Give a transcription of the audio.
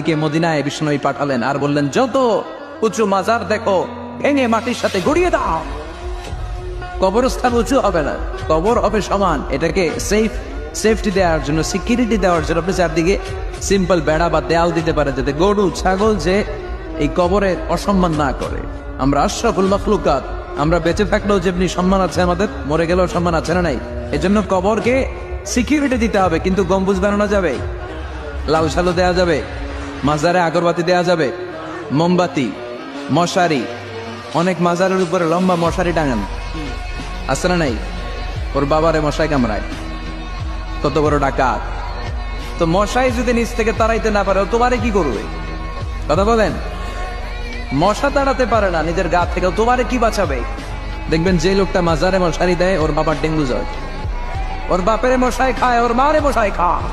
কে মদিনায় বিষ্ণু পাঠালেন আর বললেন, যত উঁচু মাজার দেখো ভেঙে মাটির সাথে গড়িয়ে দাও। কবরস্থান উঁচু হবে না, কবর হবে সমান। এটাকে সেফটি দেওয়ার জন্য, সিকিউরিটি দেওয়ার জন্য আপনি চারদিকে সিম্পল বেড়া বা দেয়াল দিতে পারেন, যাতে গরু ছাগল যে এই কবরের অসম্মান না করে। আমরা আশরাফুল মাখলুকাত, আমরা বেঁচে থাকলেও যেমনি সম্মান আছে আমাদের, মরে গেলেও সম্মান আছে না নাই? এজন্য কবরকে সিকিউরিটি দিতে হবে। কিন্তু গম্বুজ বানানো যাবে, লাউ সালু দেওয়া যাবে, মাজারে আগরবাতি দেওয়া যাবে, মোমবাতি, মশারি। অনেক মাজারের উপরে লম্বা মশারি টাঙান, আছে না নাই? ওর বাবারে মশাই কামড়ায়, কত বড় ডাকাত। তো মশাই যদি নিচ থেকে তাড়াইতে না পারে, ও তোমারে কি করবে? কথা বলেন। মশা তাড়াতে পারে না নিজের গা থেকে, তোমারে কি বাঁচাবে? দেখবেন যে লোকটা মাজারে মশারি দেয়, ওর বাবার ডেঙ্গু জ্বর। ওর বাপের মশাই খায়, ওর মারে মশাই খায়।